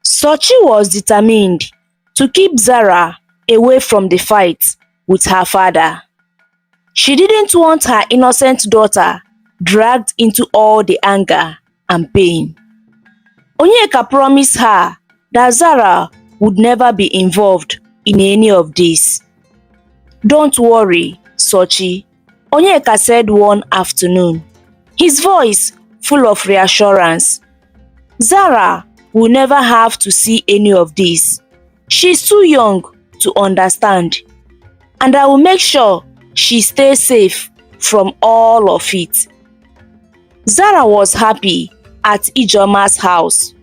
Sochi was determined to keep Zara away from the fight with her father. She didn't want her innocent daughter dragged into all the anger and pain. Onyeka promised her that Zara would never be involved in any of this. "Don't worry, Sochi," Onyeka said one afternoon, his voice full of reassurance. "Zara will never have to see any of this. She's too young to understand, and I will make sure she stays safe from all of it." Zara was happy at Ijeoma's house.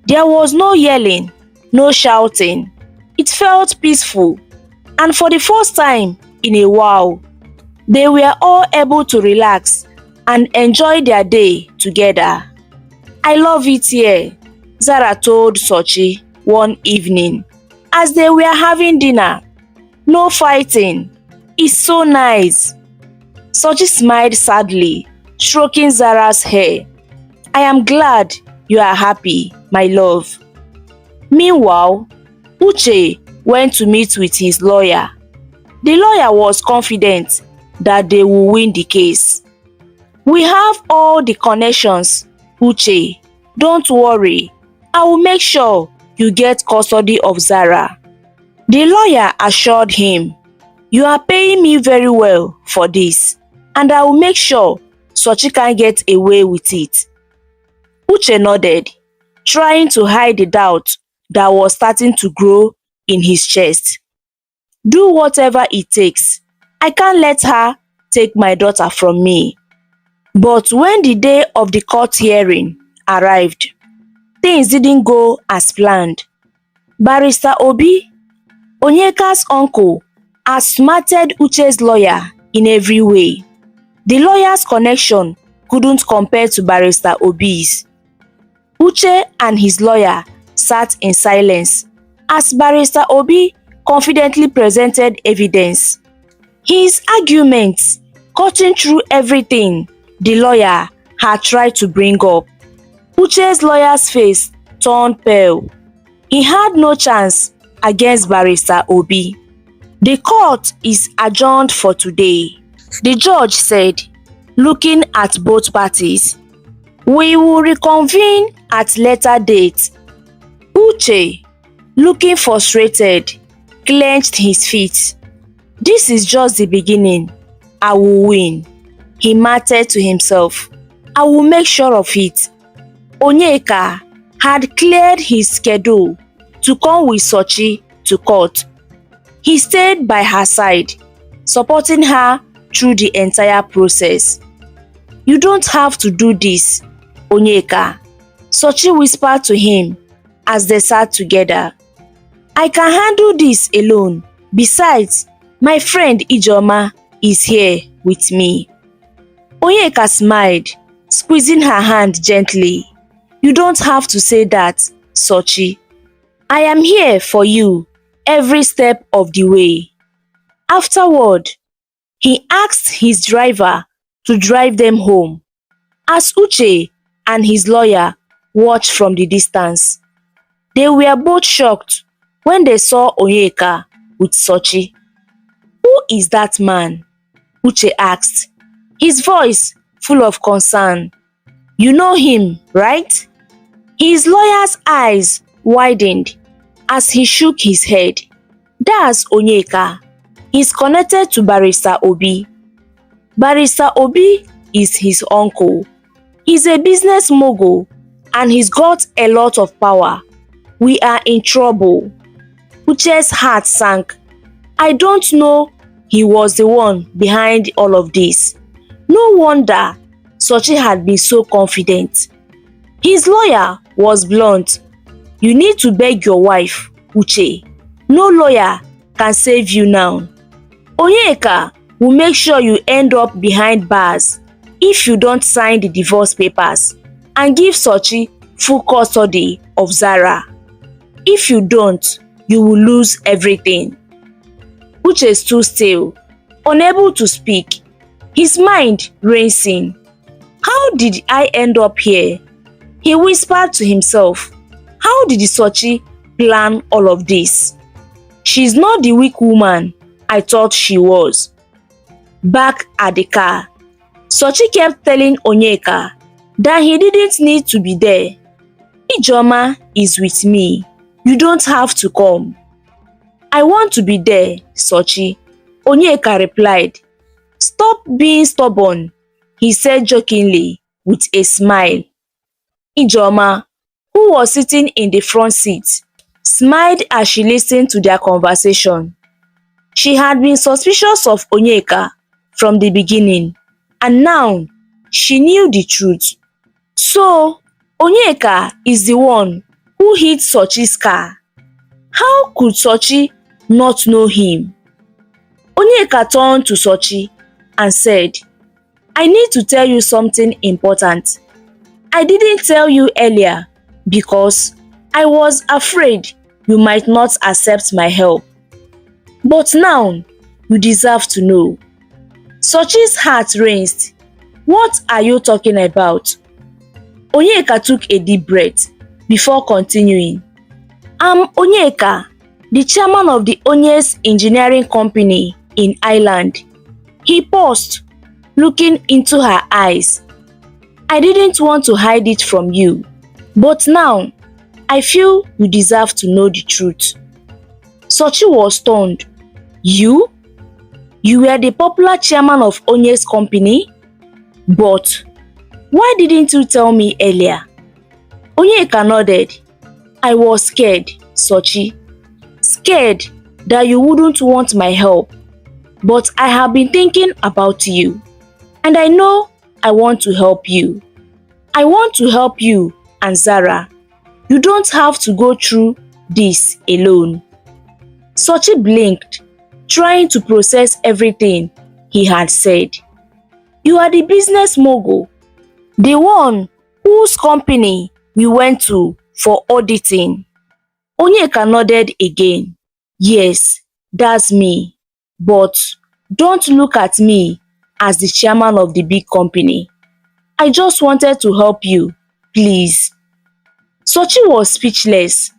There was no yelling, no shouting. It felt peaceful, and for the first time in a while, they were all able to relax and enjoy their day together. "I love it here," Zara told Sochi one evening as they were having dinner. "No fighting. It's so nice." Sochi smiled sadly, stroking Zara's hair. "I am glad you are happy, my love." Meanwhile, UCHE went to meet with his lawyer. The lawyer was confident that they will win the case. "We have all the connections, UCHE. Don't worry. I will make sure you get custody of Zara." The lawyer assured him, "You are paying me very well for this, and I will make sure Sochi can get away with it." UCHE nodded, trying to hide the doubt that was starting to grow in his chest. "Do whatever it takes. I can't let her take my daughter from me." But when the day of the court hearing arrived, things didn't go as planned. Barrister Obi, Onyeka's uncle, outsmarted UCHE's lawyer in every way. The lawyer's connection couldn't compare to Barrister Obi's. UCHE and his lawyer sat in silence as Barrister Obi confidently presented evidence. His arguments cutting through everything the lawyer had tried to bring up. UCHE's lawyer's face turned pale. He had no chance against Barrister Obi. "The court is adjourned for today," the judge said, looking at both parties. "We will reconvene at later date." UCHE, looking frustrated, clenched his feet. "This is just the beginning. I will win," he muttered to himself. "I will make sure of it." Onyeka had cleared his schedule to come with Sochi to court. He stayed by her side, supporting her through the entire process. "You don't have to do this, Onyeka," Sochi whispered to him as they sat together. "I can handle this alone. Besides, my friend Ijeoma is here with me." Onyeka smiled, squeezing her hand gently. "You don't have to say that, Sochi. I am here for you every step of the way." Afterward, he asked his driver to drive them home, as UCHE and his lawyer watched from the distance. They were both shocked when they saw Onyeka with Sochi. "Who is that man?" UCHE asked, his voice full of concern. "You know him, right?" His lawyer's eyes widened as he shook his head. "That's Onyeka. He's connected to Barrister Obi. Barrister Obi is his uncle. He's a business mogul and he's got a lot of power. We are in trouble." UCHE's heart sank. I don't know he was the one behind all of this. No wonder Sochi had been so confident. His lawyer was blunt. "You need to beg your wife, UCHE. No lawyer can save you now. Onyeka will make sure you end up behind bars if you don't sign the divorce papers and give Sochi full custody of Zara. If you don't, you will lose everything." UCHE stood still, unable to speak, his mind racing. "How did I end up here?" he whispered to himself. How did Sochi plan all of this? She's not the weak woman I thought she was. Back at the car, Sochi kept telling Onyeka that he didn't need to be there. Ijeoma is with me. You don't have to come. I want to be there, Sochi, Onyeka replied. Stop being stubborn, he said jokingly with a smile. Ijeoma, who was sitting in the front seat, smiled as she listened to their conversation. She had been suspicious of Onyeka from the beginning, and now she knew the truth. So, Onyeka is the one who hit Sochi's car. How could Sochi not know him? Onyeka turned to Sochi and said, I need to tell you something important. I didn't tell you earlier because I was afraid you might not accept my help. But now, you deserve to know. Sochi's heart raced. What are you talking about? Onyeka took a deep breath before continuing. I'm Onyeka, the chairman of the Onyes engineering company in Ireland. He paused, looking into her eyes. I didn't want to hide it from you, but now I feel you deserve to know the truth. Sochi was stunned. You? You were the popular chairman of Onyes company? But why didn't you tell me earlier? Onyeka nodded. I was scared, Sochi. Scared that you wouldn't want my help. But I have been thinking about you. And I know I want to help you. I want to help you and Zara. You don't have to go through this alone. Sochi blinked, trying to process everything he had said. You are the business mogul, the one whose company we went to for auditing. Onyeka nodded again. Yes, that's me. But don't look at me as the chairman of the big company. I just wanted to help you, please. Sochi was speechless.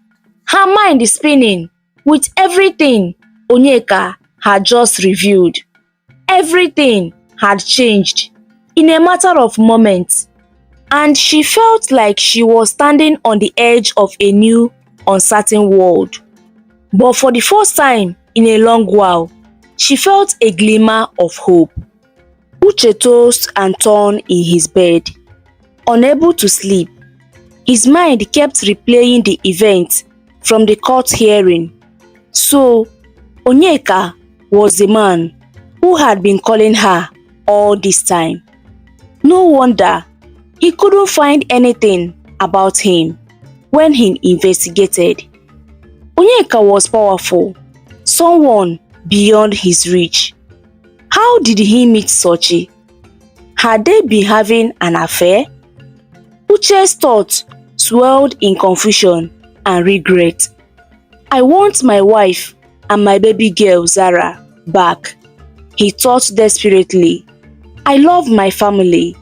Her mind is spinning with everything Onyeka had just revealed. Everything had changed in a matter of moments, and she felt like she was standing on the edge of a new, uncertain world. But for the first time in a long while, she felt a glimmer of hope. Uche tossed and turned in his bed. Unable to sleep, his mind kept replaying the events from the court hearing. So, Onyeka was the man who had been calling her all this time. No wonder he couldn't find anything about him when he investigated. Onyeka was powerful, someone beyond his reach. How did he meet Sochi? Had they been having an affair? Uche's thoughts swelled in confusion and regret. I want my wife and my baby girl Zara back, he thought desperately. I love my family.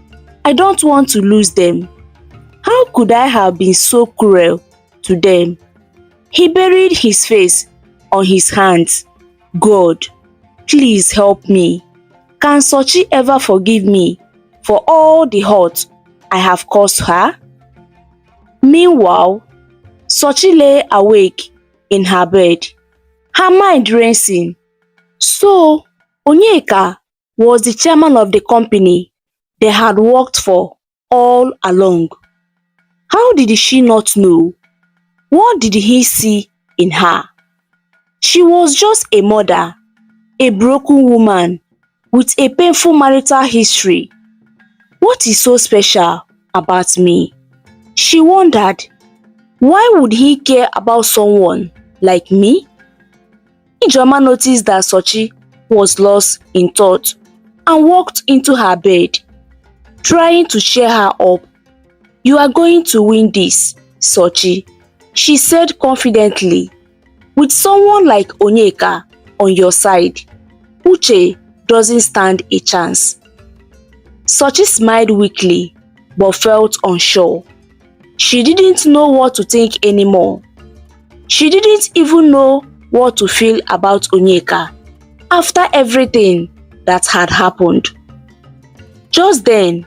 I don't want to lose them. How could I have been so cruel to them? He buried his face on his hands. God, please help me. Can Sochi ever forgive me for all the hurt I have caused her? Meanwhile, Sochi lay awake in her bed, her mind racing. So, Onyeka was the chairman of the company they had worked for all along. How did she not know? What did he see in her? She was just a mother, a broken woman with a painful marital history. What is so special about me? She wondered. Why would he care about someone like me? Ijeoma noticed that Sochi was lost in thought and walked into her bed, trying to cheer her up. You are going to win this, Sochi, she said confidently. With someone like Onyeka on your side, Uche doesn't stand a chance. Sochi smiled weakly but felt unsure. She didn't know what to think anymore. She didn't even know what to feel about Onyeka after everything that had happened. Just then,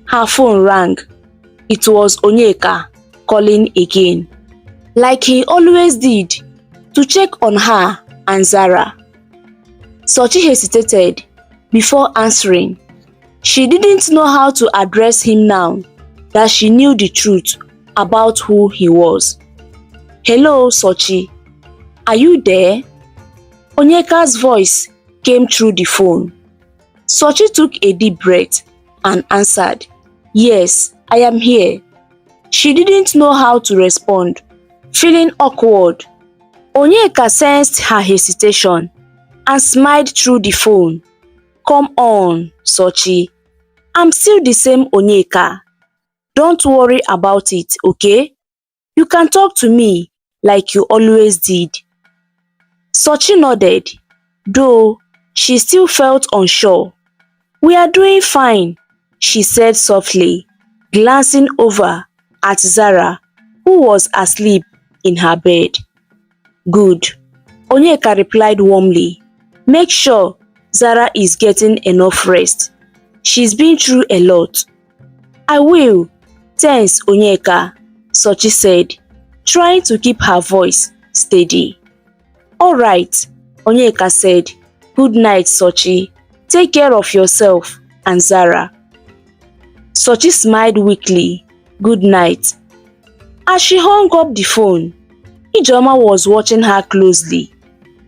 her phone rang. It was Onyeka calling again, like he always did, to check on her and Zara. Sochi hesitated before answering. She didn't know how to address him now that she knew the truth about who he was. "Hello, Sochi. Are you there?" Onyeka's voice came through the phone. Sochi took a deep breath and answered, "Yes, I am here." She didn't know how to respond, feeling awkward. Onyeka sensed her hesitation and smiled through the phone. "Come on, Sochi. I'm still the same Onyeka. Don't worry about it, okay? You can talk to me like you always did." Sochi nodded, though she still felt unsure. "We are doing fine," she said softly, glancing over at Zara, who was asleep in her bed. "Good," Onyeka replied warmly. "Make sure Zara is getting enough rest. She's been through a lot." "I will. Thanks, Onyeka," Sochi said, trying to keep her voice steady. "All right," Onyeka said. "Good night, Sochi. Take care of yourself and Zara." Sochi smiled weakly. "Good night." As she hung up the phone, Ijeoma was watching her closely,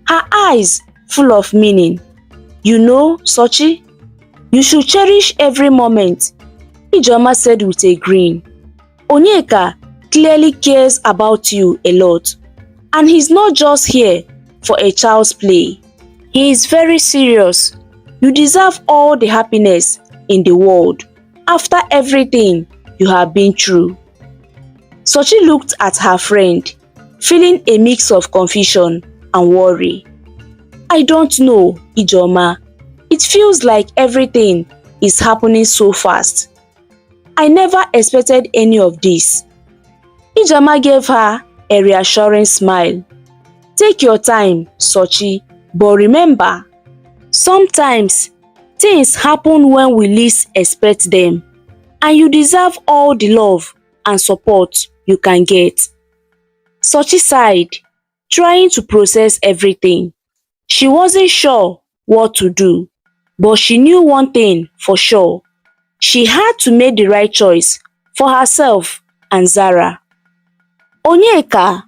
her eyes full of meaning. "You know, Sochi, you should cherish every moment," Ijeoma said with a grin. "Onyeka clearly cares about you a lot, and he's not just here for a child's play. He is very serious. You deserve all the happiness in the world after everything you have been through." Sochi looked at her friend, feeling a mix of confusion and worry. "I don't know, Ijeoma. It feels like everything is happening so fast. I never expected any of this." Ijeoma gave her a reassuring smile. "Take your time, Sochi, but remember, sometimes things happen when we least expect them, and you deserve all the love and support you can get." Sochi sighed, trying to process everything. She wasn't sure what to do, but she knew one thing for sure. She had to make the right choice for herself and Zara. Onyeka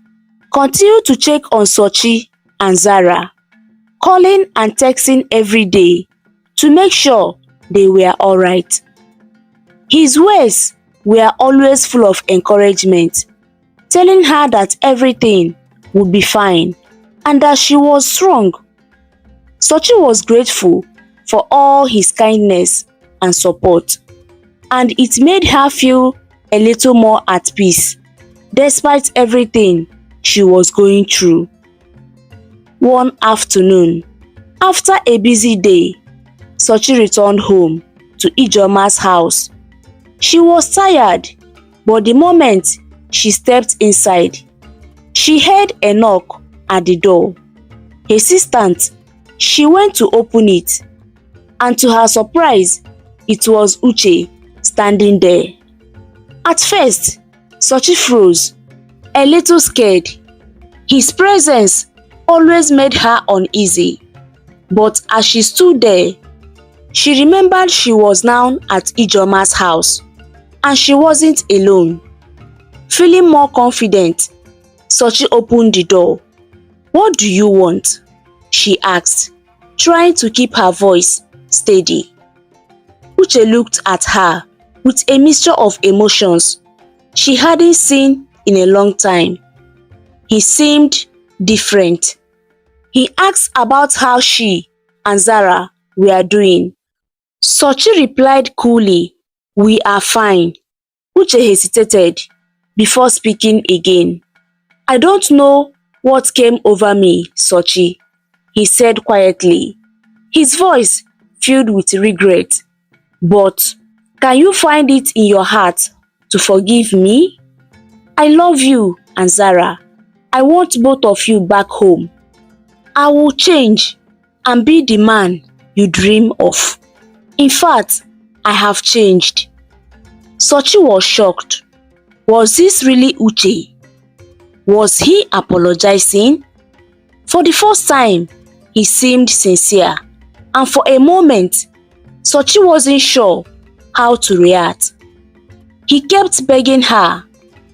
continued to check on Sochi and Zara, calling and texting every day to make sure they were alright. His words were always full of encouragement, telling her that everything would be fine and that she was strong. Sochi was grateful for all his kindness and support, and it made her feel a little more at peace, despite everything she was going through. One afternoon, after a busy day, Sochi returned home to Ijeoma's house. She was tired, but the moment she stepped inside, she heard a knock at the door. Hesitant, she went to open it, and to her surprise, it was UCHE standing there. At first, Sochi froze, a little scared. His presence always made her uneasy, but as she stood there, she remembered she was now at Ijeoma's house, and she wasn't alone. Feeling more confident, Sochi opened the door. "What do you want?" she asked, trying to keep her voice steady. UCHE looked at her with a mixture of emotions she hadn't seen in a long time. He seemed different. He asked about how she and Zara were doing. Sochi replied coolly, "We are fine." UCHE hesitated before speaking again. "I don't know what came over me, Sochi," he said quietly, his voice filled with regret. "But can you find it in your heart to forgive me?" I love you and Zara. I want both of you back home. I will change and be the man you dream of. In fact, I have changed. Sochi was shocked. Was this really UCHE? Was he apologizing? For the first time, he seemed sincere, and for a moment, Sochi wasn't sure how to react. He kept begging her,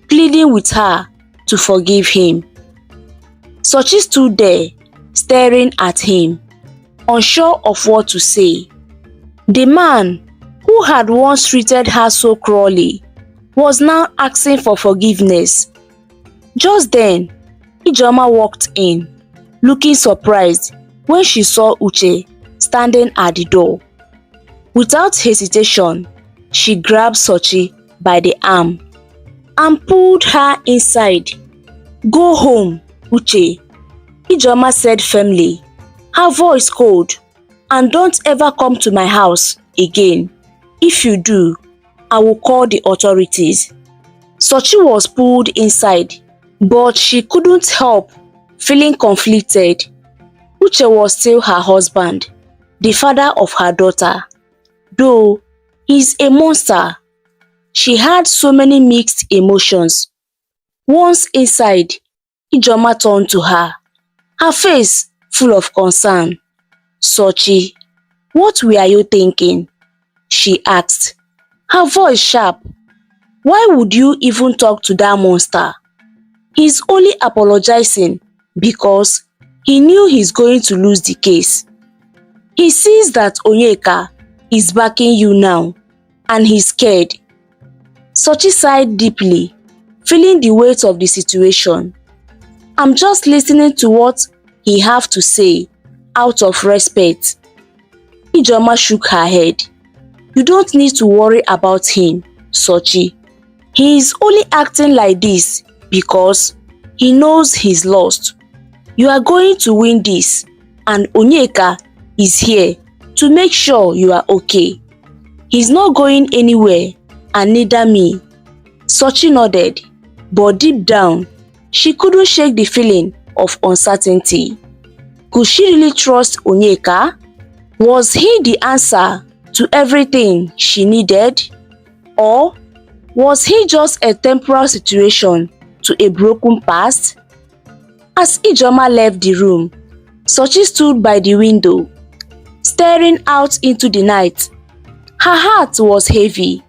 pleading with her to forgive him. Sochi stood there, staring at him, unsure of what to say. The man who had once treated her so cruelly was now asking for forgiveness. Just then, Ijeoma walked in, looking surprised when she saw UCHE standing at the door. Without hesitation, she grabbed Sochi by the arm and pulled her inside. Go home, UCHE, Ijeoma said firmly, her voice cold, and don't ever come to my house again. If you do, I will call the authorities. Sochi was pulled inside, but she couldn't help feeling conflicted. UCHE was still her husband, the father of her daughter. Though he's a monster, she had so many mixed emotions. Once inside, Ijeoma turned to her face full of concern. Sochi, what were you thinking? She asked, her voice sharp. Why would you even talk to that monster? He's only apologizing because he knew he's going to lose the case. He sees that Onyeka is backing you now, and he's scared. Sochi sighed deeply, feeling the weight of the situation. I'm just listening to what he have to say out of respect. Ijeoma shook her head. You don't need to worry about him, Sochi. He is only acting like this because he knows he's lost. You are going to win this, and Onyeka is here to make sure you are okay. He's not going anywhere, and neither me. Sochi nodded, but deep down, she couldn't shake the feeling of uncertainty. Could she really trust Onyeka? Was he the answer to everything she needed? Or was he just a temporary situation to a broken past? As Ijeoma left the room, Sochi stood by the window, staring out into the night. Her heart was heavy,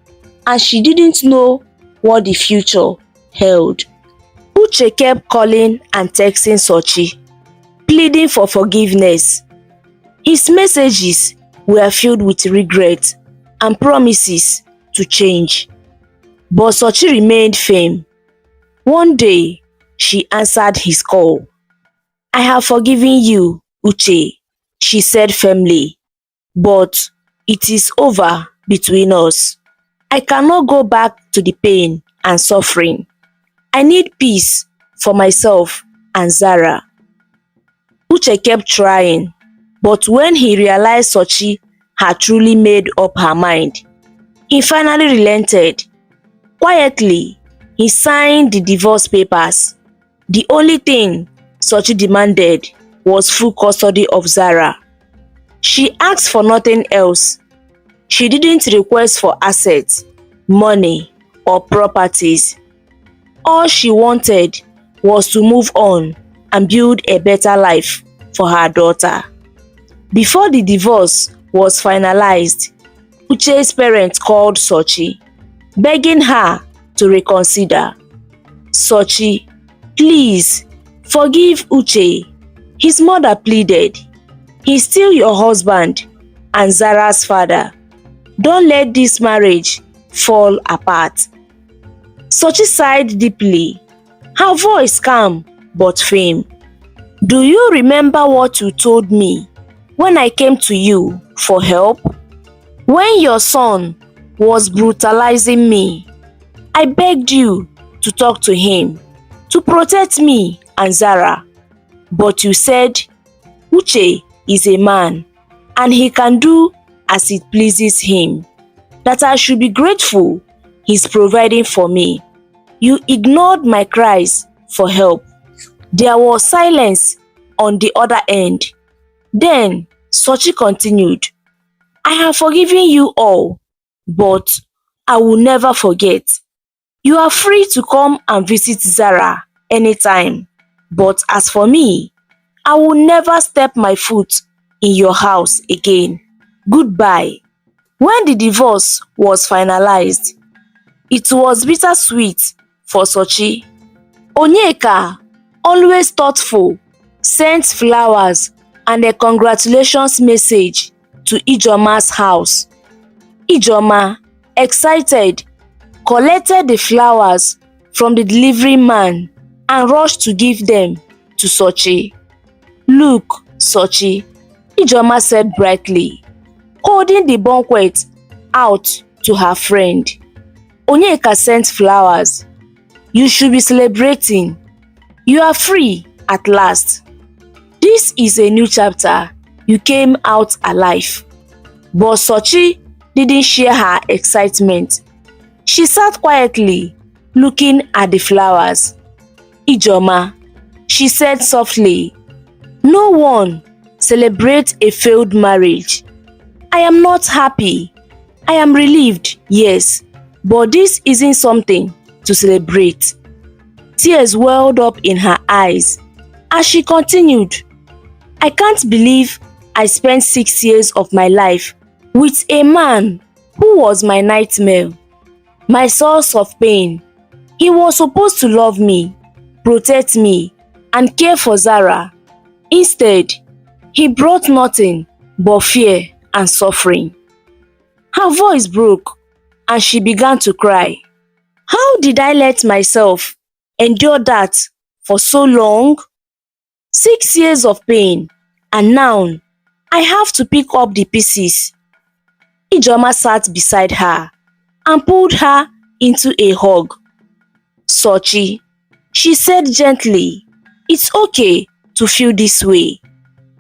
and she didn't know what the future held. UCHE kept calling and texting Sochi, pleading for forgiveness. His messages were filled with regret and promises to change. But Sochi remained firm. One day, she answered his call. I have forgiven you, UCHE, she said firmly, but it is over between us. I cannot go back to the pain and suffering. I need peace for myself and Zara. UCHE kept trying, but when he realized Sochi had truly made up her mind, he finally relented. Quietly, he signed the divorce papers. The only thing Sochi demanded was full custody of Zara. She asked for nothing else. She didn't request for assets, money, or properties. All she wanted was to move on and build a better life for her daughter. Before the divorce was finalized, UCHE's parents called Sochi, begging her to reconsider. Sochi, please, forgive UCHE. His mother pleaded. He's still your husband and Zara's father. Don't let this marriage fall apart. Sochi sighed deeply, her voice calm but firm. Do you remember what you told me when I came to you for help? When your son was brutalizing me, I begged you to talk to him, to protect me and Zara. But you said, UCHE is a man and he can do as it pleases him, that I should be grateful he's providing for me. You ignored my cries for help. There was silence on the other end. Then Sochi continued, I have forgiven you all, but I will never forget. You are free to come and visit Zara anytime. But as for me, I will never step my foot in your house again. Goodbye. When the divorce was finalized, it was bittersweet for Sochi. Onyeka, always thoughtful, sent flowers and a congratulations message to Ijeoma's house. Ijeoma, excited, collected the flowers from the delivery man and rushed to give them to Sochi. Look, Sochi, Ijeoma said brightly, holding the banquet out to her friend. Onyeka sent flowers. You should be celebrating. You are free at last. This is a new chapter. You came out alive. But Sochi didn't share her excitement. She sat quietly, looking at the flowers. Ijeoma, she said softly, no one celebrates a failed marriage. I am not happy. I am relieved, yes, but this isn't something to celebrate. Tears welled up in her eyes as she continued, I can't believe I spent 6 years of my life with a man who was my nightmare, my source of pain. He was supposed to love me, protect me, and care for Zara. Instead, he brought nothing but fear and suffering. Her voice broke and she began to cry. How did I let myself endure that for so long? 6 years of pain, and now I have to pick up the pieces. Ijeoma sat beside her and pulled her into a hug. Sochi, she said gently, it's okay to feel this way.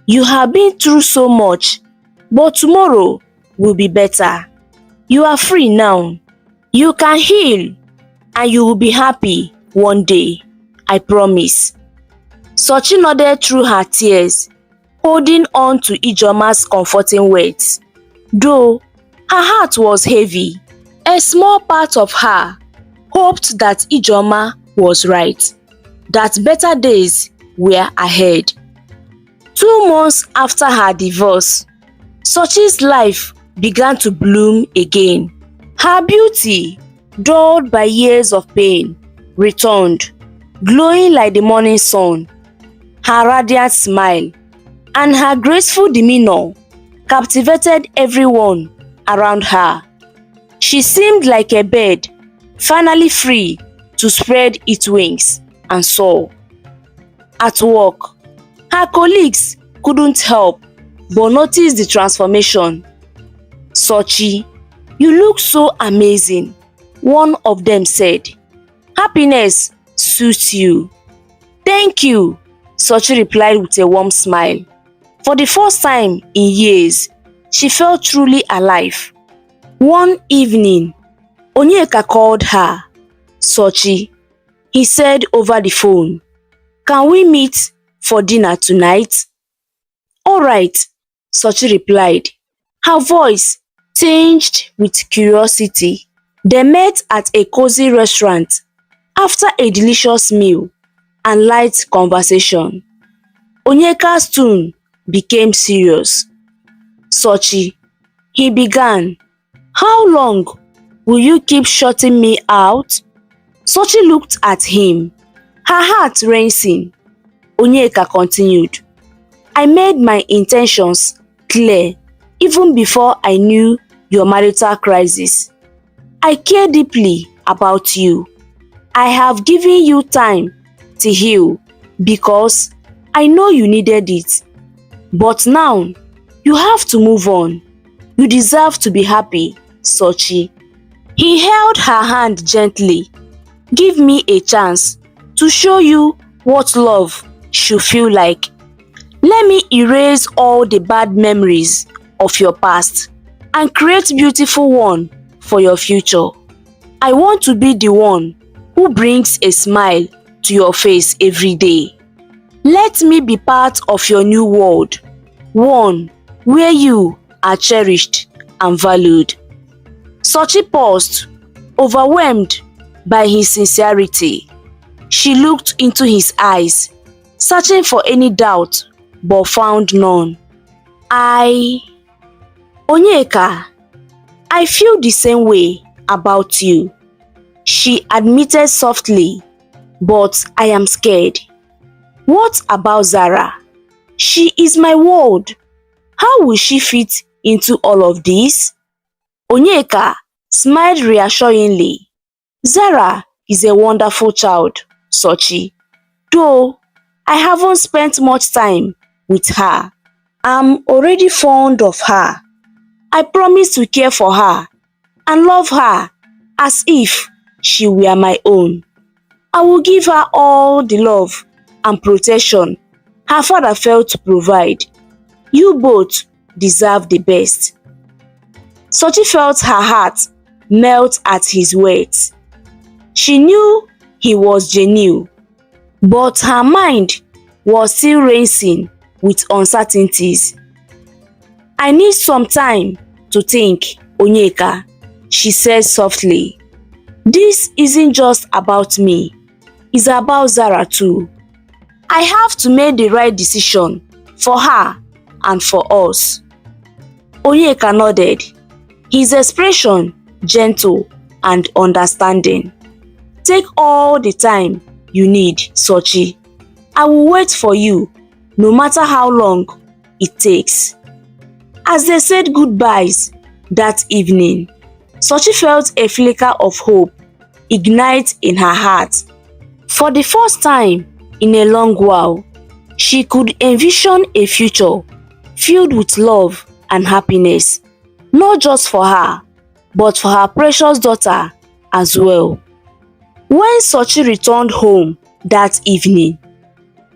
You have been through so much, but tomorrow will be better. You are free now. You can heal, and you will be happy one day, I promise. Sochi nodded through her tears, holding on to Ijeoma's comforting words. Though her heart was heavy, a small part of her hoped that Ijeoma was right, that better days were ahead. 2 months after her divorce, Sochi's life began to bloom again. Her beauty, dulled by years of pain, returned, glowing like the morning sun. Her radiant smile and her graceful demeanor captivated everyone around her. She seemed like a bird, finally free to spread its wings and soar. At work, her colleagues couldn't help but notice the transformation. Sochi, you look so amazing, one of them said. Happiness suits you. Thank you, Sochi replied with a warm smile. For the first time in years, she felt truly alive. One evening, Onyeka called her. Sochi, he said over the phone, can we meet for dinner tonight? All right, Sochi replied, her voice tinged with curiosity. They met at a cozy restaurant after a delicious meal and light conversation. Onyeka's tone became serious. Sochi, he began, how long will you keep shutting me out? Sochi looked at him, her heart racing. Onyeka continued, I made my intentions clear even before I knew your marital crisis. I care deeply about you. I have given you time to heal because I know you needed it. But now, you have to move on. You deserve to be happy, Sochi. He held her hand gently. Give me a chance to show you what love should feel like. Let me erase all the bad memories of your past and create beautiful one for your future. I want to be the one who brings a smile to your face every day. Let me be part of your new world, one where you are cherished and valued. Sochi paused, overwhelmed by his sincerity. She looked into his eyes, searching for any doubt, but found none. Onyeka, I feel the same way about you, she admitted softly, but I am scared. What about Zara? She is my world. How will she fit into all of this? Onyeka smiled reassuringly. Zara is a wonderful child, Sochi. Though I haven't spent much time with her, I'm already fond of her. I promise to care for her and love her as if she were my own. I will give her all the love and protection her father failed to provide. You both deserve the best. Sochi felt her heart melt at his words. She knew he was genuine, but her mind was still racing with uncertainties. I need some time to think, Onyeka, she said softly. This isn't just about me, it's about Zara too. I have to make the right decision for her and for us. Onyeka nodded, his expression gentle and understanding. Take all the time you need, Sochi. I will wait for you, no matter how long it takes. As they said goodbyes that evening, Sochi felt a flicker of hope ignite in her heart. For the first time in a long while, she could envision a future filled with love and happiness, not just for her, but for her precious daughter as well. When Sochi returned home that evening,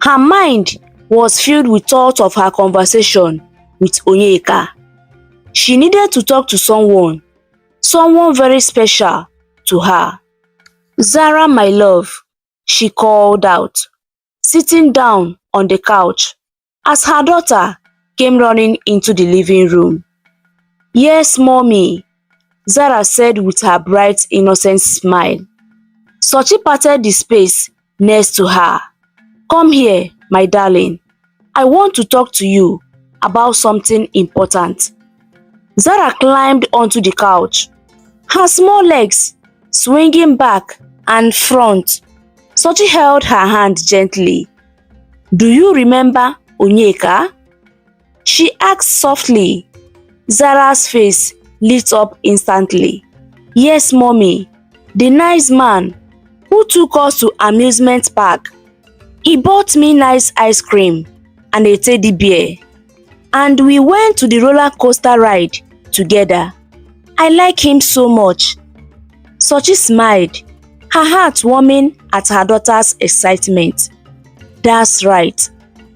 her mind was filled with thoughts of her conversation with Onyeka. She needed to talk to someone very special to her. Zara, my love, she called out, sitting down on the couch as her daughter came running into the living room. Yes, mommy, Zara said with her bright, innocent smile. Sochi patted the space next to her. Come here, my darling. I want to talk to you about something important. Zara climbed onto the couch, her small legs swinging back and front. Sochi held her hand gently. Do you remember Onyeka? She asked softly. Zara's face lit up instantly. Yes, mommy, the nice man who took us to amusement park. He bought me nice ice cream and a teddy bear. And we went to the roller coaster ride together. I like him so much. Sochi smiled, her heart warming at her daughter's excitement. That's right.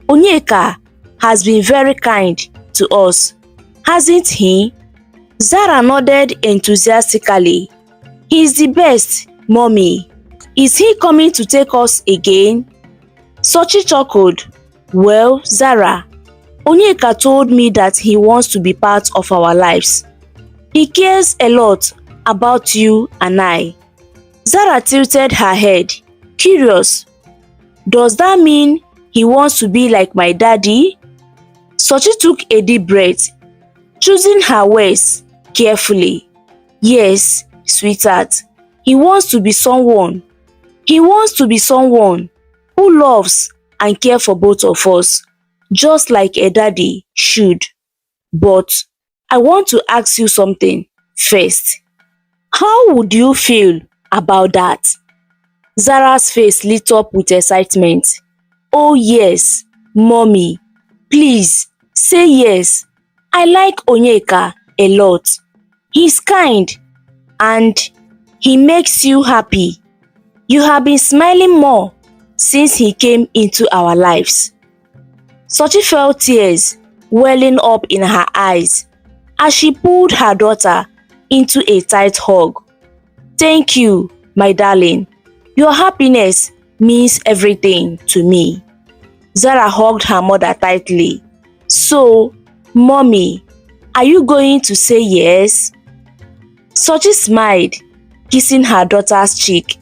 Onyeka has been very kind to us, hasn't he? Zara nodded enthusiastically. He's the best, mommy. Is he coming to take us again? Sochi chuckled. Well, Zara, Onyeka told me that he wants to be part of our lives. He cares a lot about you and I. Zara tilted her head, curious. Does that mean he wants to be like my daddy? Sochi took a deep breath, choosing her words carefully. Yes, sweetheart, he wants to be someone. He wants to be someone who loves and cares for both of us, just like a daddy should. But I want to ask you something first. How would you feel about that? Zara's face lit up with excitement. Oh yes, mommy, please say yes. I like Onyeka a lot. He's kind and he makes you happy. You have been smiling more since he came into our lives. Sochi felt tears welling up in her eyes as she pulled her daughter into a tight hug. Thank you, my darling. Your happiness means everything to me. Zara hugged her mother tightly. So, mommy, are you going to say yes? Sochi smiled, kissing her daughter's cheek.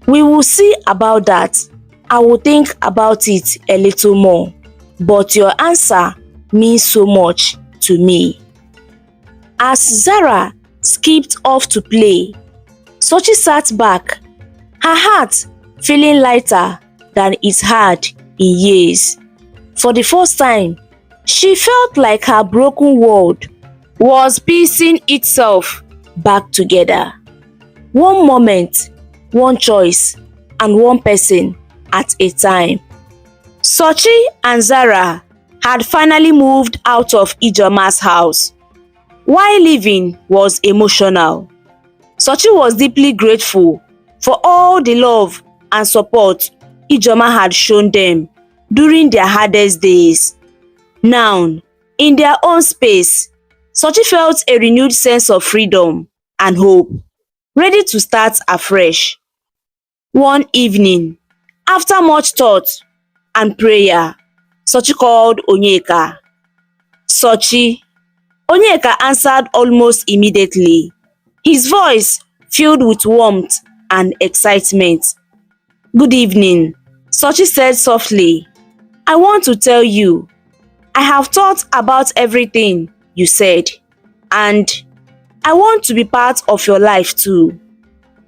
We will see about that. I will think about it a little more. But your answer means so much to me. As Zara skipped off to play, Sochi sat back, her heart feeling lighter than it had in years. For the first time, she felt like her broken world was piecing itself back together. One moment, one choice, and one person at a time. Sochi and Zara had finally moved out of Ijeoma's house. While leaving was emotional. Sochi was deeply grateful for all the love and support Ijeoma had shown them during their hardest days. Now, in their own space, Sochi felt a renewed sense of freedom and hope, ready to start afresh. One evening, after much thought and prayer, Sochi called Onyeka. Sochi. Onyeka answered almost immediately, his voice filled with warmth and excitement. Good evening, Sochi said softly. I want to tell you, I have thought about everything you said, and I want to be part of your life too.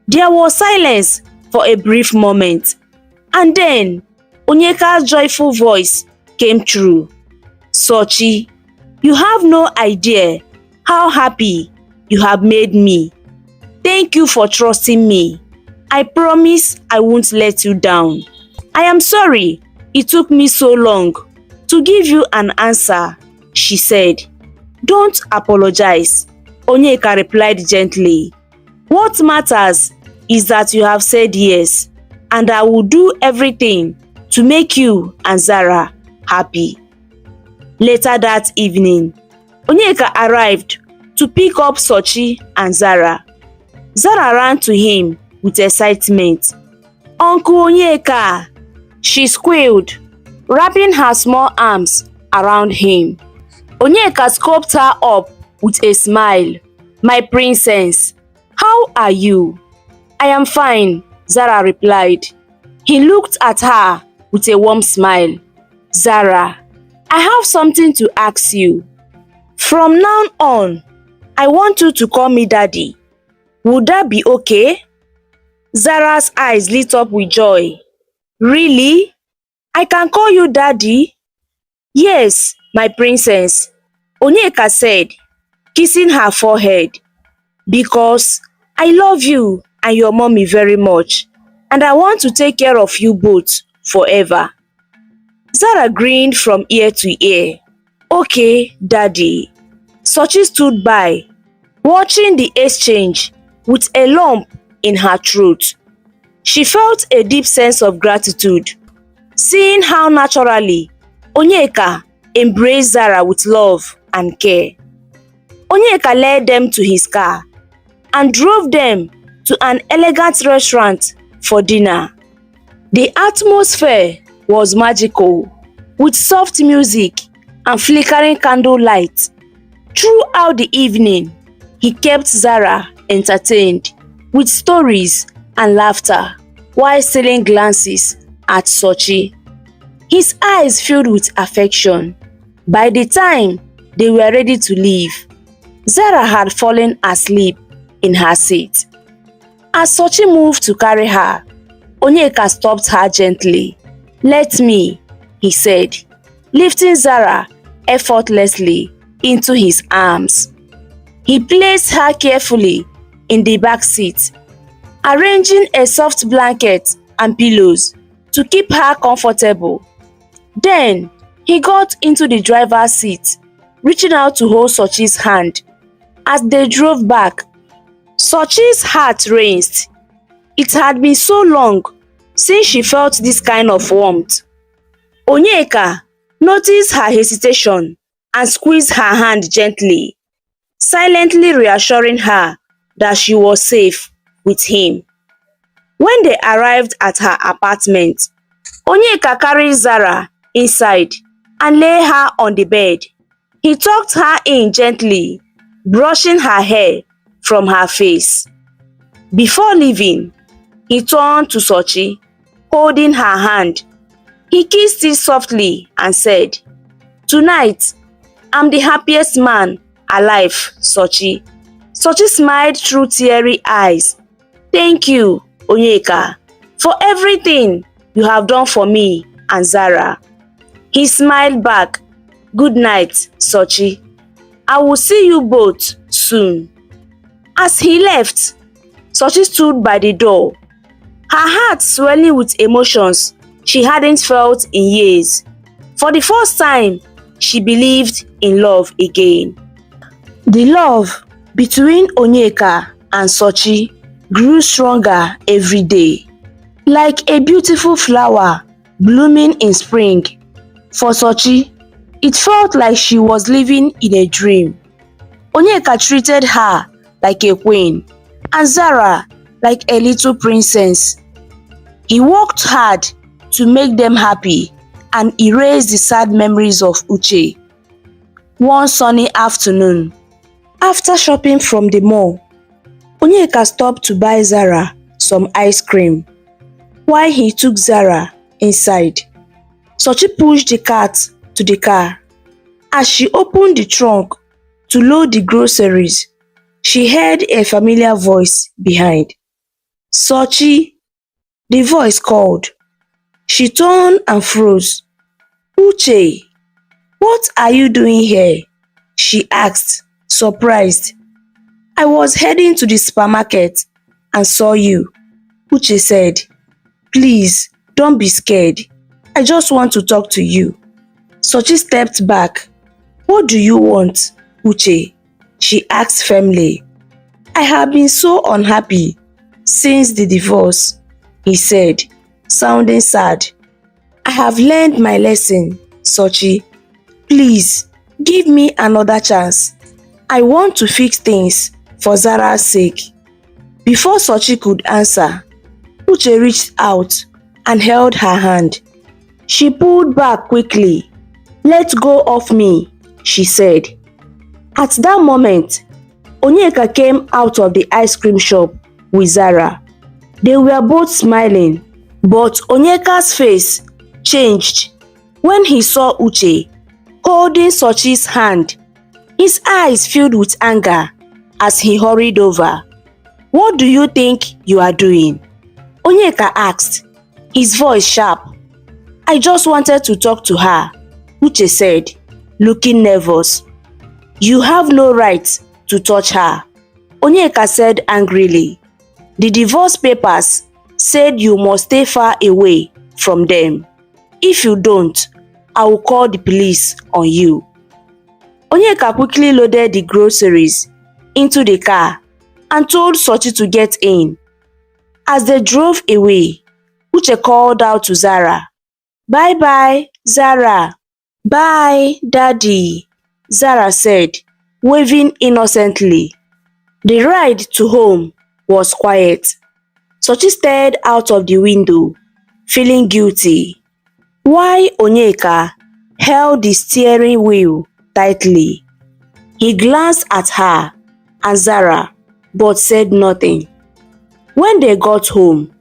There was silence for a brief moment, and then Onyeka's joyful voice came through. Sochi, you have no idea how happy you have made me. Thank you for trusting me. I promise I won't let you down. I am sorry it took me so long to give you an answer, she said. Don't apologize, Onyeka replied gently. What matters is that you have said yes, and I will do everything to make you and Zara happy. Later that evening, Onyeka arrived to pick up Sochi and Zara. Zara ran to him with excitement. Uncle Onyeka, she squealed, wrapping her small arms around him. Onyeka scooped her up with a smile. My princess, how are you? I am fine, Zara replied. He looked at her with a warm smile. Zara, I have something to ask you. From now on, I want you to call me daddy. Would that be okay? Zara's eyes lit up with joy. Really? I can call you daddy? Yes, my princess, Onyeka said, kissing her forehead. Because I love you and your mommy very much, and I want to take care of you both forever. Zara grinned from ear to ear. Okay, daddy. Sochi stood by, watching the exchange with a lump in her throat. She felt a deep sense of gratitude, seeing how naturally Onyeka embraced Zara with love and care. Onyeka led them to his car and drove them to an elegant restaurant for dinner. The atmosphere was magical, with soft music and flickering candlelight. Throughout the evening, he kept Zara entertained with stories and laughter while stealing glances at Sochi. His eyes filled with affection. By the time they were ready to leave, Zara had fallen asleep in her seat. As Sochi moved to carry her, Onyeka stopped her gently. Let me, he said, lifting Zara effortlessly into his arms. He placed her carefully in the back seat, arranging a soft blanket and pillows to keep her comfortable. Then he got into the driver's seat, reaching out to hold Sochi's hand. As they drove back, Sochi's heart raced. It had been so long since she felt this kind of warmth. Onyeka noticed her hesitation and squeezed her hand gently, silently reassuring her that she was safe with him. When they arrived at her apartment, Onyeka carried Zara inside and lay her on the bed. He tucked her in gently, brushing her hair from her face. Before leaving, he turned to UCHE, holding her hand. He kissed it softly and said, "Tonight, I'm the happiest man alive, UCHE." UCHE smiled through teary eyes. "Thank you, Onyeka, for everything you have done for me and Zara." He smiled back. "Good night, UCHE. I will see you both soon." As he left, UCHE stood by the door, her heart swelling with emotions she hadn't felt in years. For the first time, she believed in love again. The love between Onyeka and UCHE grew stronger every day, like a beautiful flower blooming in spring. For UCHE, it felt like she was living in a dream. Onyeka treated her like a queen, and Zara like a little princess. He worked hard to make them happy and erase the sad memories of UCHE. One sunny afternoon, after shopping from the mall, Onyeka stopped to buy Zara some ice cream. While he took Zara inside, UCHE pushed the cart to the car. As she opened the trunk to load the groceries, she heard a familiar voice behind. "UCHE," the voice called. She turned and froze. "UCHE, what are you doing here?" she asked, surprised. "I was heading to the supermarket and saw you," UCHE said. "Please, don't be scared. I just want to talk to you." UCHE stepped back. "What do you want, UCHE?" she asked firmly. "I have been so unhappy since the divorce," he said, sounding sad. "I have learned my lesson, UCHE. Please, give me another chance. I want to fix things for Zara's sake." Before UCHE could answer, UCHE reached out and held her hand. She pulled back quickly. "Let go of me," she said. At that moment, Onyeka came out of the ice cream shop with Zara. They were both smiling, but Onyeka's face changed when he saw UCHE holding UCHE's hand. His eyes filled with anger as he hurried over. "What do you think you are doing?" Onyeka asked, his voice sharp. "I just wanted to talk to her," UCHE said, looking nervous. "You have no right to touch her," Onyeka said angrily. "The divorce papers said you must stay far away from them. If you don't, I will call the police on you." Onyeka quickly loaded the groceries into the car and told UCHE to get in. As they drove away, UCHE called out to Zara. "Bye-bye, Zara." "Bye, Daddy," Zara said, waving innocently. The ride to home was quiet. UCHE stared out of the window, feeling guilty, while Onyeka held the steering wheel tightly. He glanced at her and Zara, but said nothing. When they got home,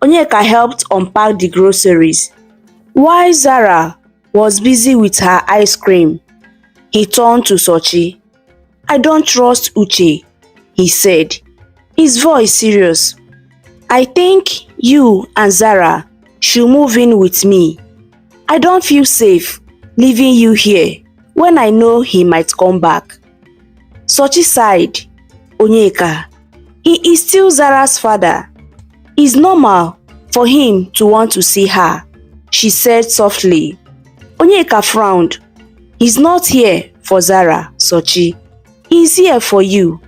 Onyeka helped unpack the groceries, while Zara was busy with her ice cream. He turned to UCHE. "I don't trust UCHE," he said, his voice serious. "I think you and Zara should move in with me. I don't feel safe leaving you here when I know he might come back." UCHE sighed. "Onyeka, he is still Zara's father. It's normal for him to want to see her," she said softly. Onyeka frowned. "He's not here for Zara, UCHE. He's here for you.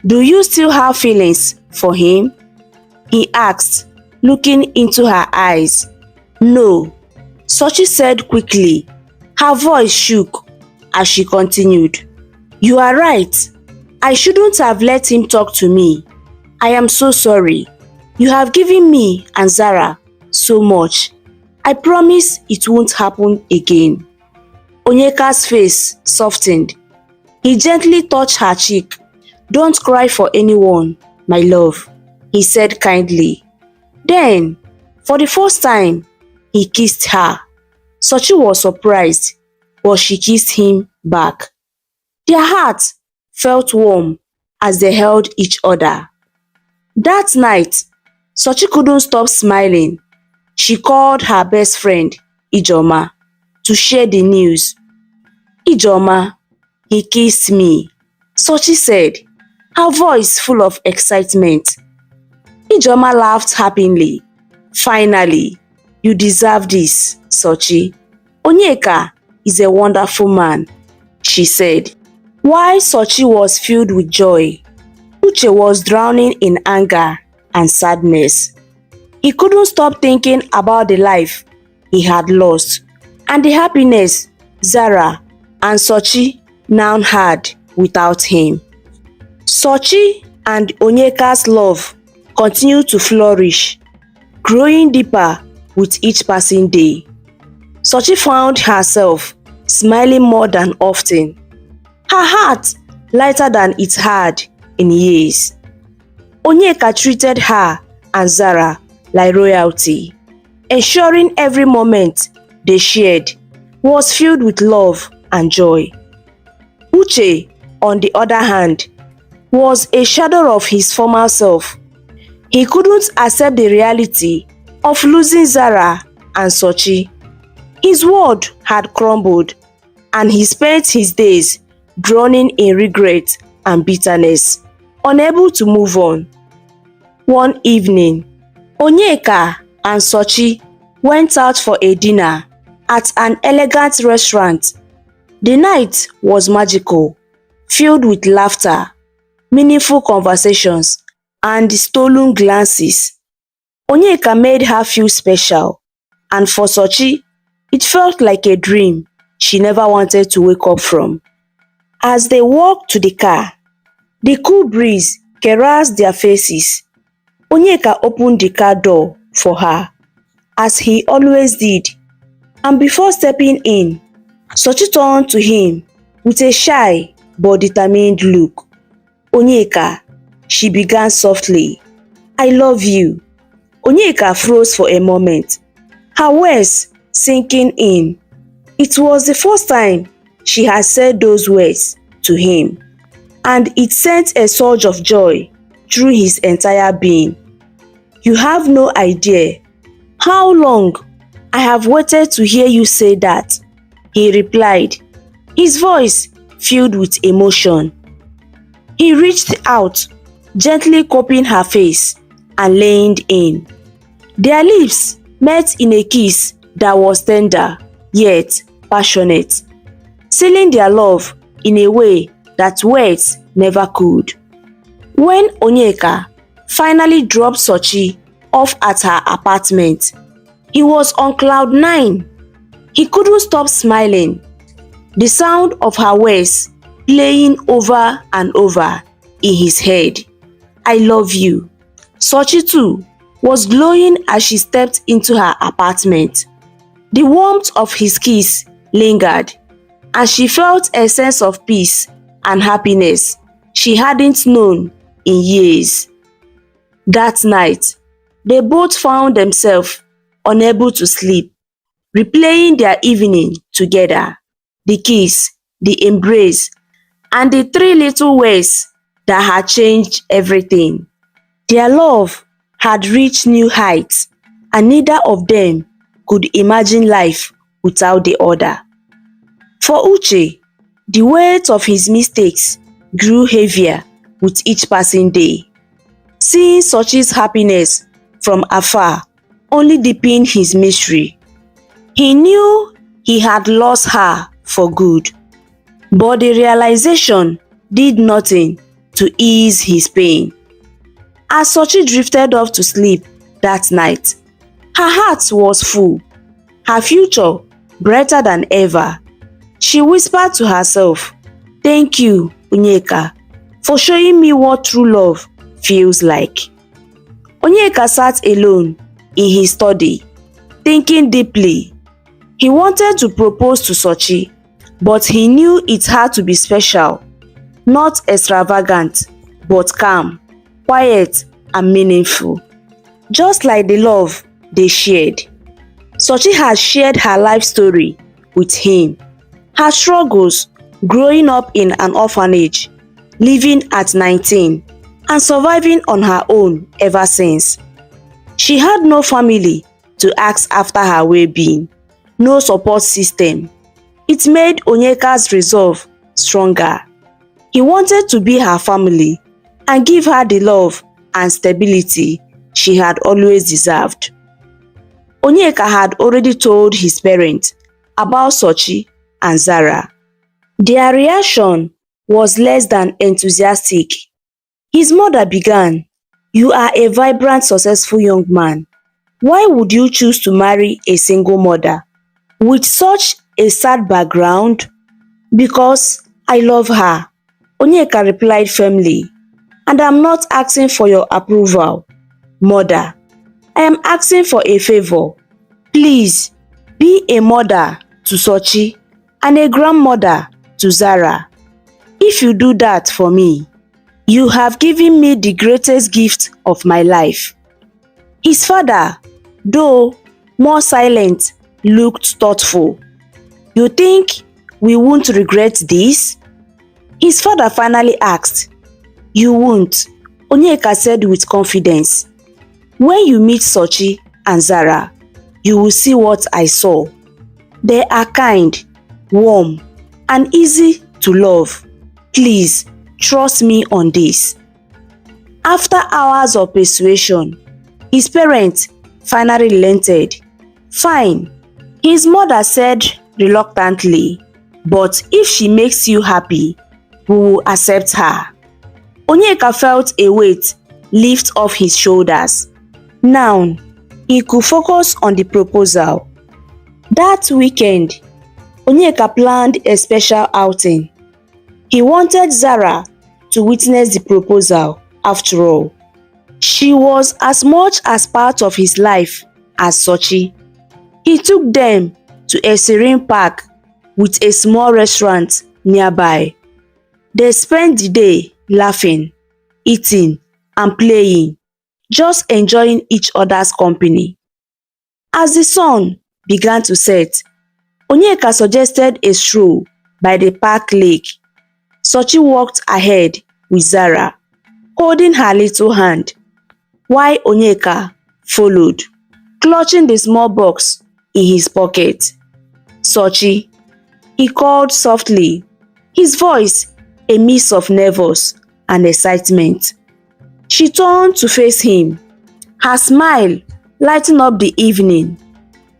Do you still have feelings for him?" he asked, looking into her eyes. "No," UCHE said quickly. Her voice shook as she continued. "You are right. I shouldn't have let him talk to me. I am so sorry. You have given me and Zara so much. I promise it won't happen again." Onyeka's face softened. He gently touched her cheek. "Don't cry for anyone, my love," he said kindly. Then, for the first time, he kissed her. Sochi was surprised, but she kissed him back. Their hearts felt warm as they held each other. That night, Sochi couldn't stop smiling. She called her best friend, Ijoma, to share the news. "Ijoma, he kissed me," Sochi said, her voice full of excitement. Ijoma laughed happily. "Finally, you deserve this, Sochi. Onyeka is a wonderful man," she said. While Sochi was filled with joy, Uche was drowning in anger and sadness. He couldn't stop thinking about the life he had lost and the happiness Zara and Sochi now had without him. Sochi and Onyeka's love continued to flourish, growing deeper with each passing day. Sochi found herself smiling more than often, her heart lighter than it had in years. Onyeka treated her and Zara like royalty, ensuring every moment they shared was filled with love and joy. Uche, on the other hand, was a shadow of his former self. He couldn't accept the reality of losing Zara and Sochi. His world had crumbled, and he spent his days drowning in regret and bitterness, unable to move on. One evening, Onyeka and Sochi went out for a dinner at an elegant restaurant. The night was magical, filled with laughter, meaningful conversations, and stolen glances. Onyeka made her feel special, and for Sochi, it felt like a dream she never wanted to wake up from. As they walked to the car, the cool breeze caressed their faces. Onyeka opened the car door for her, as he always did, and before stepping in, Sochi turned to him with a shy but determined look. "Onyeka," she began softly, "I love you." Onyeka froze for a moment, her words sinking in. It was the first time she had said those words to him, and it sent a surge of joy through his entire being. "You have no idea how long I have waited to hear you say that," he replied, his voice filled with emotion. He reached out, gently cupping her face and leaned in. Their lips met in a kiss that was tender yet passionate, sealing their love in a way that words never could. When Onyeka finally dropped Sochi off at her apartment, he was on cloud 9. He couldn't stop smiling, the sound of her words playing over and over in his head. "I love you." Sochi too was glowing as she stepped into her apartment. The warmth of his kiss lingered, and she felt a sense of peace and happiness she hadn't known in years. That night, they both found themselves unable to sleep, replaying their evening together, the kiss, the embrace, and the 3 little words that had changed everything. Their love had reached new heights, and neither of them could imagine life without the other. For Uche, the weight of his mistakes grew heavier with each passing day. Seeing Sochi's happiness from afar only deepened his misery. He knew he had lost her for good, but the realization did nothing to ease his pain. As Sochi drifted off to sleep that night, her heart was full, her future brighter than ever. She whispered to herself, "Thank you, Onyeka, for showing me what true love feels like." Onyeka sat alone in his study, thinking deeply. He wanted to propose to Sochi, but he knew it had to be special, not extravagant, but calm, quiet, and meaningful. Just like the love they shared. Sochi had shared her life story with him, her struggles growing up in an orphanage, living at 19, and surviving on her own ever since. She had no family to ask after her well-being, no support system. It made Onyeka's resolve stronger. He wanted to be her family and give her the love and stability she had always deserved. Onyeka had already told his parents about Sochi and Zara. Their reaction was less than enthusiastic. His mother began, "You are a vibrant, successful young man. Why would you choose to marry a single mother with such a sad background?" "Because I love her," Onyeka replied firmly, "and I'm not asking for your approval, mother. I am asking for a favor. Please, be a mother to Sochi and a grandmother to Zara. If you do that for me, you have given me the greatest gift of my life." His father, though more silent, looked thoughtful. "You think we won't regret this?" His father finally asked. "You won't," Onyeka said with confidence. "When you meet Sochi and Zara, you will see what I saw. They are kind, warm, and easy to love. Please, trust me on this." After hours of persuasion, his parents finally relented. "Fine," his mother said reluctantly, "but if she makes you happy, we will accept her." Onyeka felt a weight lift off his shoulders. Now, he could focus on the proposal. That weekend, Onyeka planned a special outing. He wanted Zara to witness the proposal after all. She was as much as part of his life as Sochi. He took them to a serene park with a small restaurant nearby. They spent the day laughing, eating, and playing, just enjoying each other's company. As the sun began to set, Onyeka suggested a stroll by the park lake. Sochi walked ahead with Zara, holding her little hand, while Onyeka followed, clutching the small box in his pocket. "Sochi," he called softly, his voice a mix of nervous and excitement. She turned to face him, her smile lighting up the evening.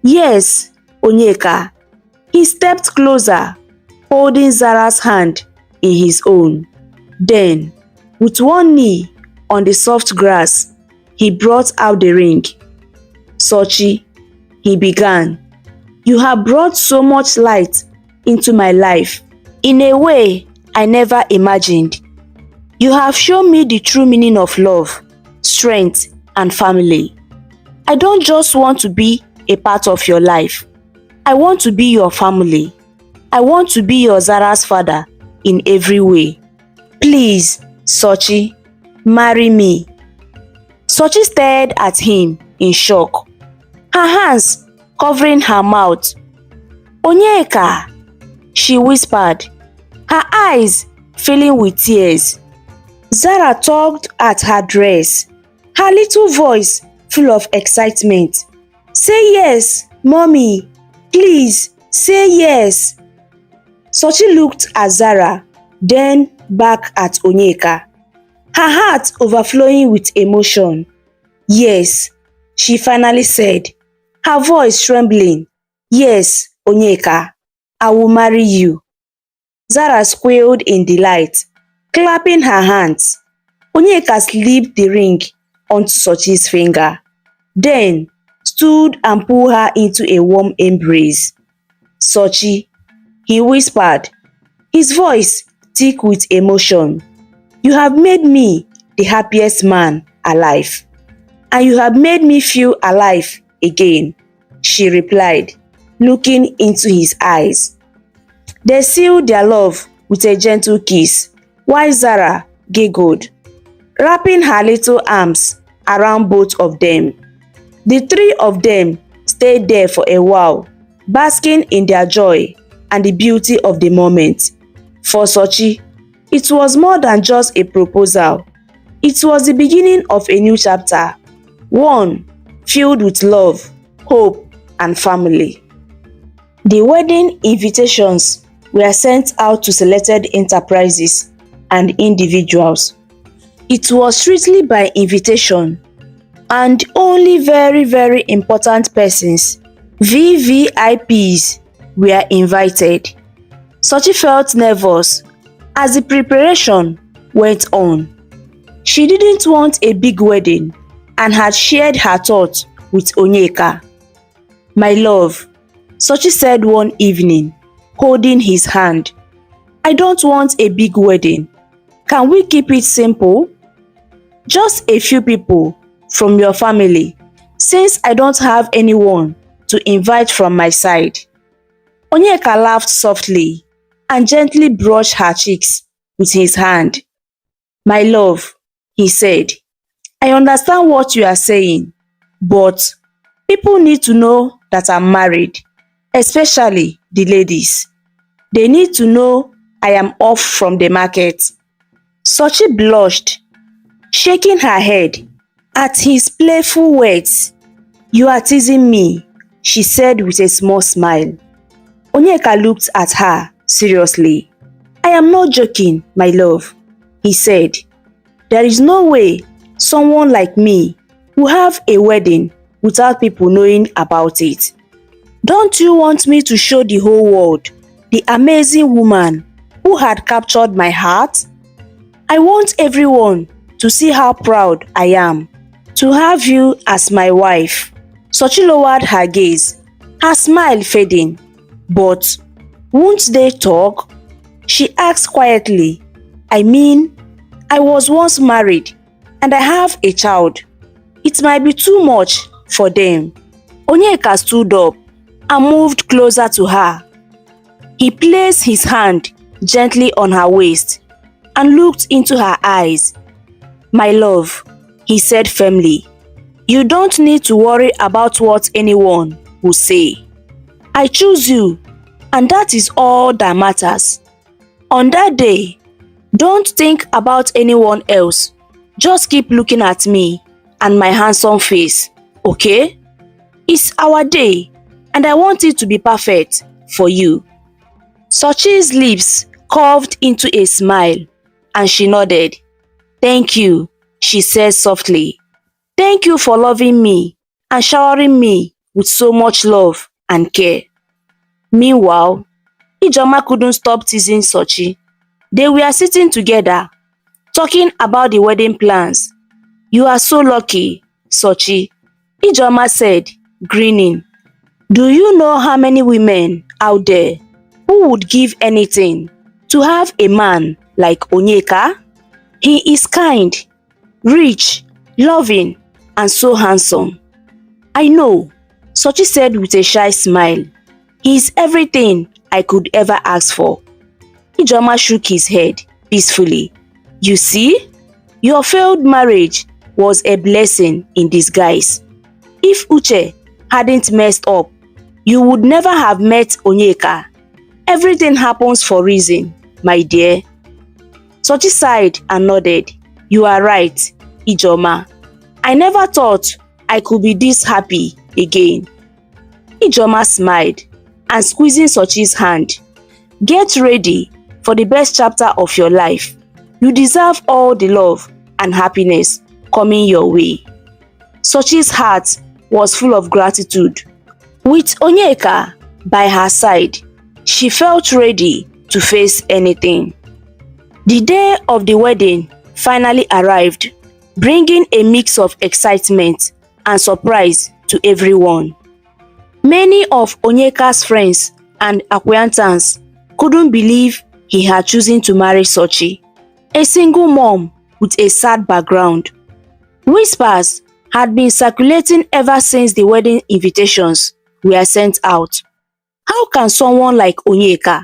"Yes, Onyeka." He stepped closer, holding Zara's hand in his own. Then, with one knee on the soft grass, he brought out the ring. "Sochi," he began, "you have brought so much light into my life in a way I never imagined. You have shown me the true meaning of love, strength, and family. I don't just want to be a part of your life. I want to be your family. I want to be your Zara's father in every way. Please, Sochi, marry me." Sochi stared at him in shock, her hands covering her mouth. "Onyeka," she whispered, her eyes filling with tears. Zara tugged at her dress, her little voice full of excitement. "Say yes, mommy. Please, say yes." Sochi looked at Zara, then back at Onyeka, her heart overflowing with emotion. "Yes," she finally said, her voice trembling. "Yes, Onyeka, I will marry you." Zara squealed in delight, clapping her hands. Onyeka slipped the ring onto Sochi's finger, then stood and pulled her into a warm embrace. "Sochi," he whispered, his voice thick with emotion, "you have made me the happiest man alive. and you have made me feel alive again," she replied, looking into his eyes. They sealed their love with a gentle kiss, while Zara giggled, wrapping her little arms around both of them. The three of them stayed there for a while, basking in their joy and the beauty of the moment. For UCHE, it was more than just a proposal. It was the beginning of a new chapter, one filled with love, hope, and family. The wedding invitations were sent out to selected enterprises and individuals. It was strictly by invitation, and only very important persons, VVIPs, were invited. UCHE felt nervous as the preparation went on. She didn't want a big wedding and had shared her thoughts with Onyeka. "My love," UCHE said one evening, holding his hand, "I don't want a big wedding. Can we keep it simple? Just a few people from your family, since I don't have anyone to invite from my side." Onyeka laughed softly and gently brushed her cheeks with his hand. "My love," he said, "I understand what you are saying, but people need to know that I'm married, especially the ladies. They need to know I am off from the market." UCHE blushed, shaking her head at his playful words. "You are teasing me," she said with a small smile. Onyeka looked at her seriously. "I am not joking, my love," he said. "There is no way someone like me will have a wedding without people knowing about it. Don't you want me to show the whole world the amazing woman who had captured my heart? I want everyone to see how proud I am to have you as my wife." UCHE lowered her gaze, her smile fading. "But won't they talk?" she asked quietly. "I mean, I was once married and I have a child. It might be too much for them." Onyeka stood up and moved closer to her. He placed his hand gently on her waist and looked into her eyes. "My love," he said firmly, "you don't need to worry about what anyone will say. I choose you, and that is all that matters. On that day, don't think about anyone else. Just keep looking at me and my handsome face, okay? It's our day, and I want it to be perfect for you." UCHE's lips curved into a smile, and she nodded. "Thank you," she said softly. "Thank you for loving me and showering me with so much love and care." Meanwhile, Ijeoma couldn't stop teasing UCHE. They were sitting together, talking about the wedding plans. "You are so lucky, UCHE," Ijeoma said, grinning. "Do you know how many women out there who would give anything to have a man like Onyeka? He is kind, rich, loving, and so handsome." "I know," UCHE said with a shy smile. "He is everything I could ever ask for." Ijeoma shook his head peacefully. "You see, your failed marriage was a blessing in disguise. If UCHE hadn't messed up, you would never have met Onyeka. Everything happens for a reason, my dear." UCHE sighed and nodded. "You are right, Ijeoma. I never thought I could be this happy again." Ijeoma smiled and squeezing UCHE's hand. "Get ready for the best chapter of your life. You deserve all the love and happiness coming your way." UCHE's heart was full of gratitude. With Onyeka by her side, she felt ready to face anything. The day of the wedding finally arrived, bringing a mix of excitement and surprise to everyone. Many of Onyeka's friends and acquaintances couldn't believe he had chosen to marry UCHE, a single mom with a sad background. Whispers had been circulating ever since the wedding invitations were sent out. How can someone like Onyeka,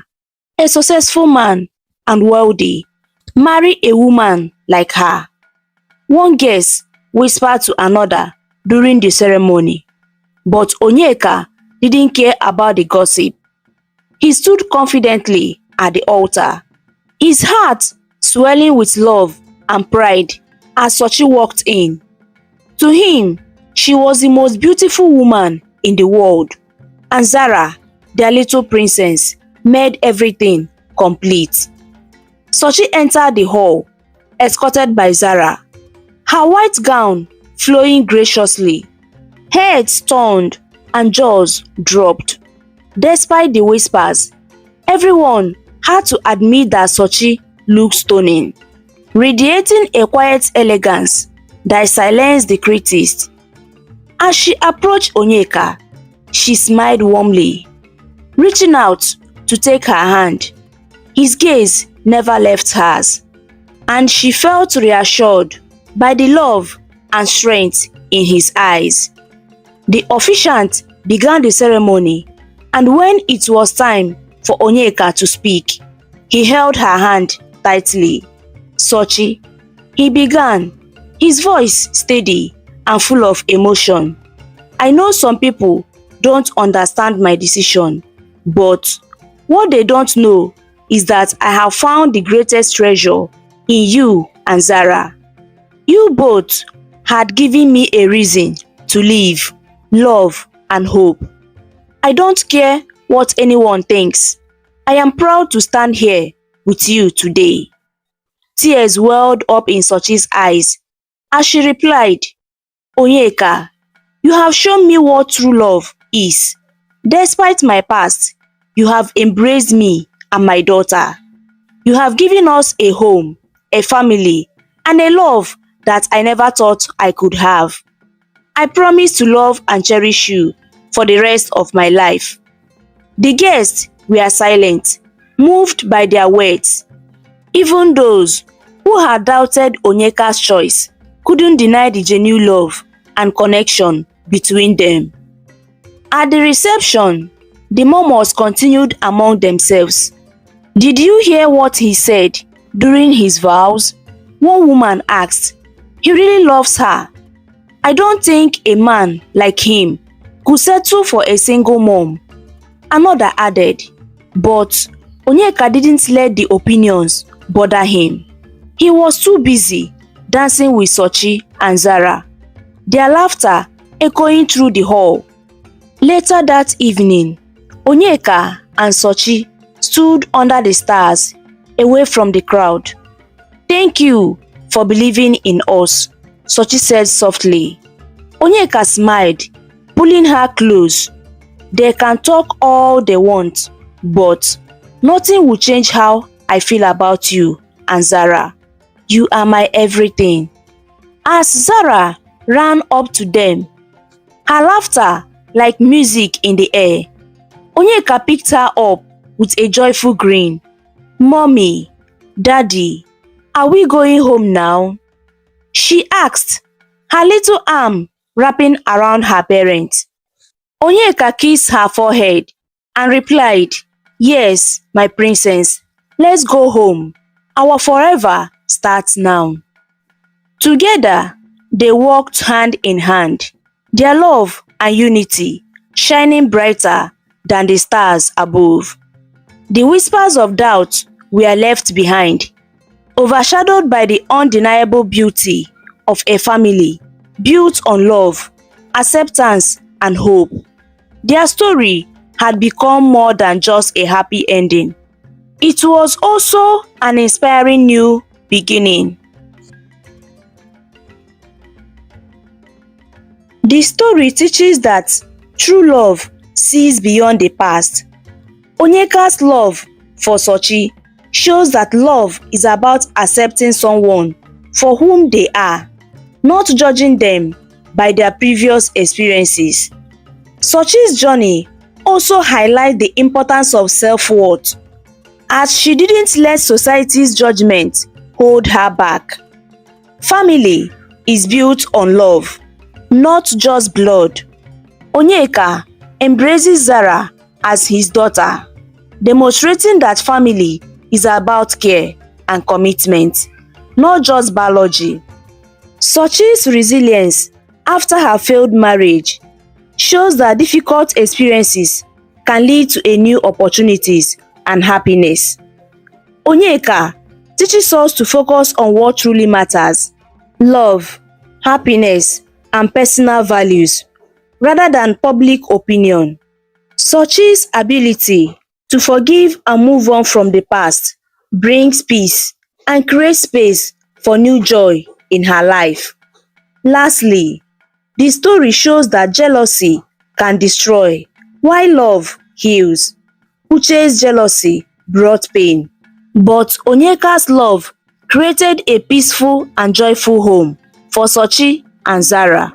a successful man and wealthy, marry a woman like her? One guest whispered to another during the ceremony, but Onyeka didn't care about the gossip. He stood confidently at the altar, his heart swelling with love and pride as UCHE walked in. To him, she was the most beautiful woman in the world, and Zara, their little princess, made everything complete. UCHE entered the hall, escorted by Zara, her white gown flowing graciously, heads turned and jaws dropped. Despite the whispers, everyone had to admit that UCHE looked stunning, radiating a quiet elegance that silenced the critics. As she approached Onyeka, she smiled warmly, reaching out to take her hand. His gaze never left hers, and she felt reassured by the love and strength in his eyes. The officiant began the ceremony, and when it was time for Onyeka to speak, he held her hand tightly. "UCHE," he began, his voice steady and full of emotion. "I know some people don't understand my decision, but what they don't know is that I have found the greatest treasure in you and Zara. You both had given me a reason to live, love, and hope. I don't care what anyone thinks. I am proud to stand here with you today." Tears welled up in UCHE's eyes as she replied, "Onyeka, you have shown me what true love is. Despite my past, you have embraced me and my daughter. You have given us a home, a family, and a love that I never thought I could have. I promise to love and cherish you for the rest of my life." The guests were silent, moved by their words. Even those who had doubted Onyeka's choice couldn't deny the genuine love and connection between them. At the reception, the murmurs continued among themselves. "Did you hear what he said during his vows?" One woman asked. "He really loves her. I don't think a man like him could settle for a single mom." Another added, but Onyeka didn't let the opinions bother him. He was too busy dancing with UCHE and Zara, their laughter echoing through the hall. Later that evening, Onyeka and UCHE stood under the stars, away from the crowd. "Thank you for believing in us," UCHE said softly. Onyeka smiled, pulling her close. "They can talk all they want, but nothing will change how I feel about you and Zara. You are my everything." As Zara ran up to them, her laughter like music in the air, Onyeka picked her up with a joyful grin. "Mommy, Daddy, are we going home now?" she asked, her little arm wrapping around her parent. Onyeka kissed her forehead and replied, "Yes, my princess, let's go home. Our forever starts now." Together, they walked hand in hand, their love and unity shining brighter than the stars above. The whispers of doubt were left behind, overshadowed by the undeniable beauty of a family built on love, acceptance, and hope. Their story had become more than just a happy ending. It was also an inspiring new beginning. The story teaches that true love sees beyond the past. Onyeka's love for UCHE shows that love is about accepting someone for whom they are, not judging them by their previous experiences. UCHE's journey also highlights the importance of self-worth, as she didn't let society's judgment hold her back. Family is built on love, not just blood. Onyeka embraces Zara as his daughter, demonstrating that family is about care and commitment, not just biology. Sochi's resilience after her failed marriage shows that difficult experiences can lead to a new opportunities and happiness. Onyeka teaches us to focus on what truly matters: love, happiness, and personal values, rather than public opinion. Sochi's ability to forgive and move on from the past brings peace and creates space for new joy in her life. Lastly, the story shows that jealousy can destroy, while love heals. Uche's jealousy brought pain, but Onyeka's love created a peaceful and joyful home for Sochi and Zara.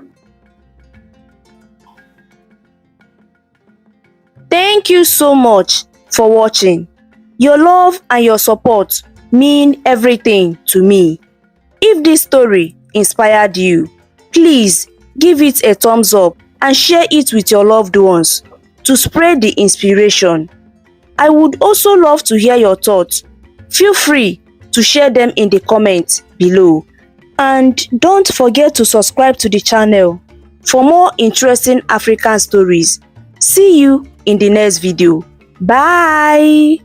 Thank you so much for watching. Your love and your support mean everything to me. If this story inspired you, please give it a thumbs up and share it with your loved ones to spread the inspiration. I would also love to hear your thoughts. Feel free to share them in the comments below. And don't forget to subscribe to the channel for more interesting African stories. See you in the next video. Bye!